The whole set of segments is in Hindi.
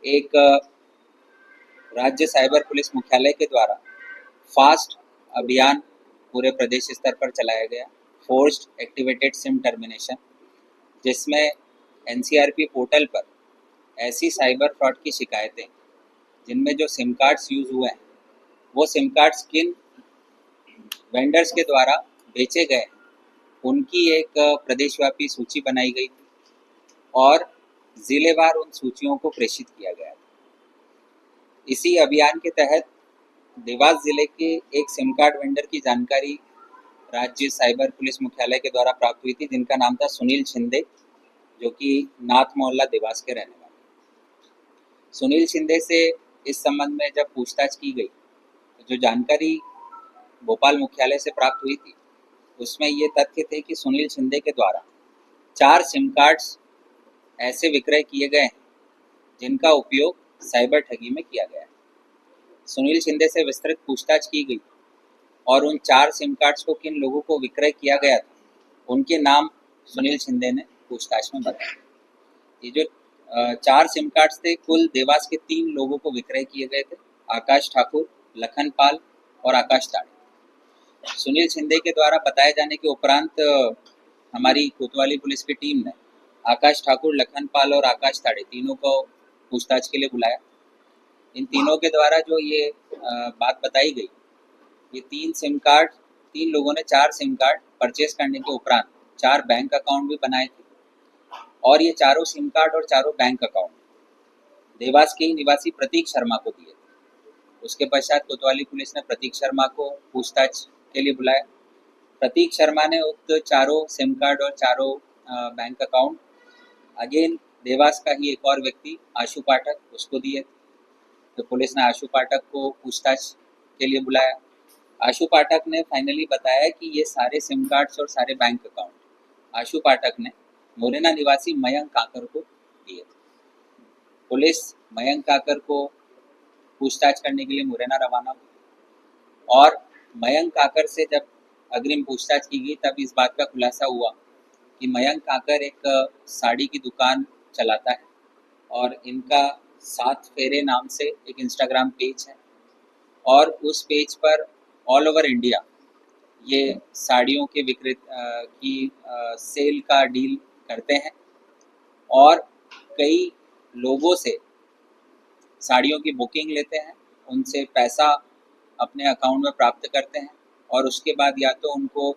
एक राज्य साइबर पुलिस मुख्यालय के द्वारा फास्ट अभियान पूरे प्रदेश स्तर पर चलाया गया, फोर्स्ड एक्टिवेटेड सिम टर्मिनेशन, जिसमें एनसीआरपी पोर्टल पर ऐसी साइबर फ्रॉड की शिकायतें जिनमें जो सिम कार्ड्स यूज़ हुए हैं वो सिम कार्ड्स किन वेंडर्स के द्वारा बेचे गए उनकी एक प्रदेशव्यापी सूची बनाई गई थी और जिलेवार उन सूचियों को प्रेषित किया गया था। इसी अभियान के तहत देवास जिले के एक सिम कार्ड वेंडर की जानकारी राज्य साइबर पुलिस मुख्यालय के द्वारा प्राप्त हुई थी, जिनका नाम था सुनील शिंदे, जो कि नाथ मोहल्ला देवास के रहने वाले। सुनील शिंदे से इस संबंध में जब पूछताछ की गई तो जो जानकारी भोपाल मुख्यालय से प्राप्त हुई थी उसमें ये तथ्य थे कि सुनील शिंदे के द्वारा 4 सिम कार्ड्स ऐसे विक्रय किए गए हैं जिनका उपयोग साइबर ठगी में किया गया है। सुनील शिंदे से विस्तृत पूछताछ की गई और उन 4 सिम कार्ड्स को किन लोगों को विक्रय किया गया था उनके नाम सुनील शिंदे ने पूछताछ में बताया। ये जो 4 सिम कार्ड्स थे, कुल देवास के 3 लोगों को विक्रय किए गए थे, आकाश ठाकुर, लखन पाल और आकाश ताड़े। सुनील शिंदे के द्वारा बताए जाने के उपरांत हमारी कोतवाली पुलिस की टीम ने आकाश ठाकुर, लखन पाल और आकाश ताड़े तीनों को पूछताछ के लिए बुलाया। इन तीनों के द्वारा जो ये बात बताई गई, ये 3 लोगों ने 4 सिम कार्ड परचेस करने के उपरांत 4 बैंक अकाउंट भी बनाए थे और ये चारों सिम कार्ड और चारों बैंक अकाउंट देवास के ही निवासी प्रतीक शर्मा को दिए थे। उसके पश्चात कोतवाली पुलिस ने प्रतीक शर्मा को पूछताछ के लिए बुलाया। प्रतीक शर्मा ने उक्त चारों सिम कार्ड और चारों बैंक अकाउंट अगेन देवास का ही एक और व्यक्ति आशु पाठक, उसको दिए थे। तो पुलिस ने आशु पाठक को पूछताछ के लिए बुलाया। आशु पाठक ने फाइनली बताया कि ये सारे सिम कार्ड्स और सारे बैंक अकाउंट आशु पाठक ने मोरेना निवासी मयंक काकर को दिए थे। पुलिस मयंक काकर को पूछताछ करने के लिए मुरैना रवाना हुई और मयंक काकर से जब अग्रिम पूछताछ की गई तब इस बात का खुलासा हुआ कि मयंक काकर एक साड़ी की दुकान चलाता है और इनका 7 फेरे नाम से एक इंस्टाग्राम पेज है और उस पेज पर ऑल ओवर इंडिया ये साड़ियों के की सेल का डील करते हैं और कई लोगों से साड़ियों की बुकिंग लेते हैं, उनसे पैसा अपने अकाउंट में प्राप्त करते हैं और उसके बाद या तो उनको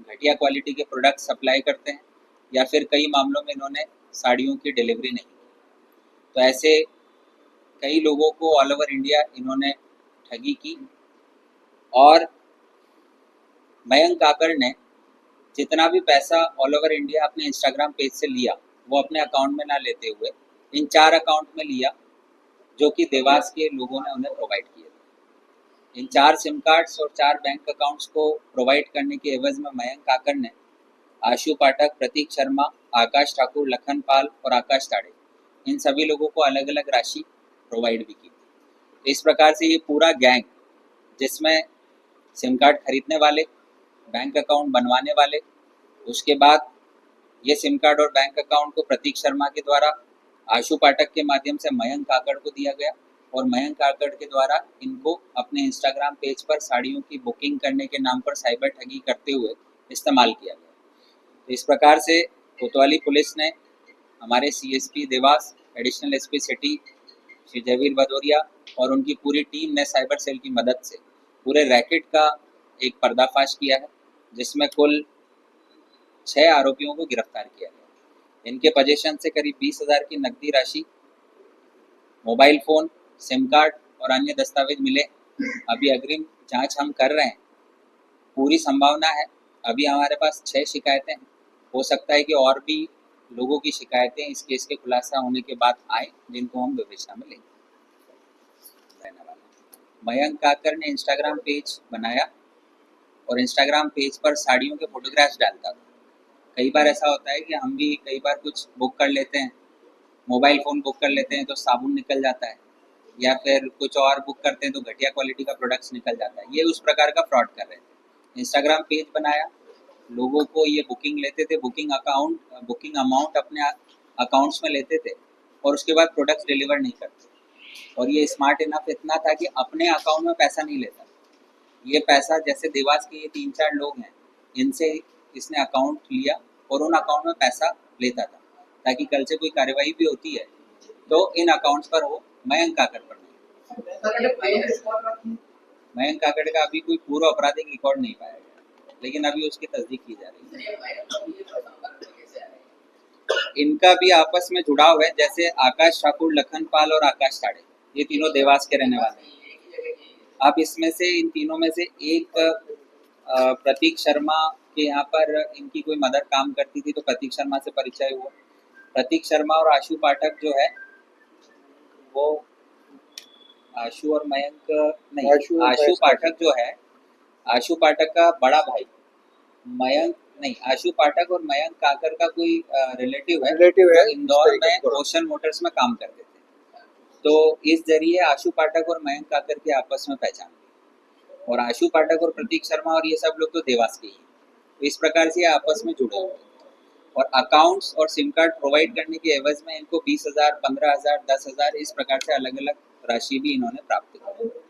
घटिया क्वालिटी के प्रोडक्ट सप्लाई करते हैं या फिर कई मामलों में इन्होंने साड़ियों की डिलीवरी नहीं की। तो ऐसे कई लोगों को ऑल ओवर इंडिया इन्होंने ठगी की और मयंक काकर ने जितना भी पैसा ऑल ओवर इंडिया अपने इंस्टाग्राम पेज से लिया वो अपने अकाउंट में ना लेते हुए इन 4 अकाउंट में लिया जो कि देवास के लोगों ने उन्हें प्रोवाइड किए थे। इन 4 सिम कार्ड्स और 4 बैंक अकाउंट्स को प्रोवाइड करने के एवज में मयंक काकर ने आशु पाठक, प्रतीक शर्मा, आकाश ठाकुर, लखन पाल और आकाश ताड़े इन सभी लोगों को अलग अलग राशि प्रोवाइड भी की। इस प्रकार से ये पूरा गैंग, जिसमें सिम कार्ड खरीदने वाले, बैंक अकाउंट बनवाने वाले, उसके बाद ये सिम कार्ड और बैंक अकाउंट को प्रतीक शर्मा के द्वारा आशु पाठक के माध्यम से मयंक काकड़ को दिया गया और मयंक काकड़ के द्वारा इनको अपने इंस्टाग्राम पेज पर साड़ियों की बुकिंग करने के नाम पर साइबर ठगी करते हुए इस्तेमाल किया गया। तो इस प्रकार से कोतवाली पुलिस ने हमारे CSP Dewas, additional SP city Shri Jaiveer Bhadauria और उनकी पूरी टीम ने साइबर सेल की मदद से पूरे रैकेट का एक पर्दाफाश किया है, जिसमें कुल 6 आरोपियों को गिरफ्तार किया गया। इनके पोजीशन से करीब 20,000 की नकदी राशि, मोबाइल फ़ोन, सिम कार्ड और अन्य दस्तावेज मिले। अभी अग्रिम जांच हम कर रहे हैं, पूरी संभावना है। अभी हमारे पास 6 शिकायतें हैं, हो सकता है कि और भी लोगों की शिकायतें इस केस के खुलासा होने के बाद आए, जिनको हम विवेचना में लेंगे। मयंक काकर ने इंस्टाग्राम पेज बनाया और इंस्टाग्राम पेज पर साड़ियों के फोटोग्राफ्स डालता था। कई बार ऐसा होता है कि हम भी कई बार कुछ बुक कर लेते हैं, मोबाइल फ़ोन बुक कर लेते हैं तो साबुन निकल जाता है, या फिर कुछ और बुक करते हैं तो घटिया क्वालिटी का प्रोडक्ट्स निकल जाता है। ये उस प्रकार का फ्रॉड कर रहे थे। इंस्टाग्राम पेज बनाया, लोगों को ये बुकिंग लेते थे, बुकिंग अमाउंट अपने अकाउंट्स में लेते थे और उसके बाद प्रोडक्ट्स डिलीवर नहीं करते। और ये स्मार्ट इनफ इतना था कि अपने अकाउंट में पैसा नहीं लेता, ये पैसा जैसे देवास के ये 3-4 लोग हैं, इनसे इसने अकाउंट लिया और उन अकाउंट में पैसा लेता था, ताकि कल से कोई कार्यवाही भी होती है तो इन अकाउंट्स पर हो, मयंक काकड़ पर नहीं। मयंक काकड़ का अभी कोई पूर्व आपराधिक रिकॉर्ड नहीं पाया गया, लेकिन अभी उसकी तस्दीक की जा रही है। इनका भी आपस में जुड़ाव है, जैसे आकाश ठाकुर, लखन पाल और आकाश ताड़े, ये तीनों देवास के रहने वाले हैं। आप इसमें से इन तीनों में से एक प्रतीक शर्मा के यहाँ पर इनकी कोई मदर काम करती थी, तो प्रतीक शर्मा से परिचय हुआ। प्रतीक शर्मा और आशु पाठक जो है वो आशु और मयंक नहीं, आशु पाठक जो है, आशु पाठक का बड़ा भाई मयंक नहीं, आशु पाठक और मयंक काकर का कोई रिलेटिव है, इंदौर में ओशन मोटर्स में काम करते थे। तो इस जरिए आशु पाठक और मयंक काकर के आपस में पहचान हुई, और आशु पाठक और प्रतीक शर्मा और ये सब लोग तो देवास के ही हैं। तो इस प्रकार से आपस में जुड़े हुए, और अकाउंट्स और सिम कार्ड प्रोवाइड करने के एवज में इनको 20,000, 15,000, 10,000 इस प्रकार से अलग अलग राशि भी इन्होंने प्राप्त की।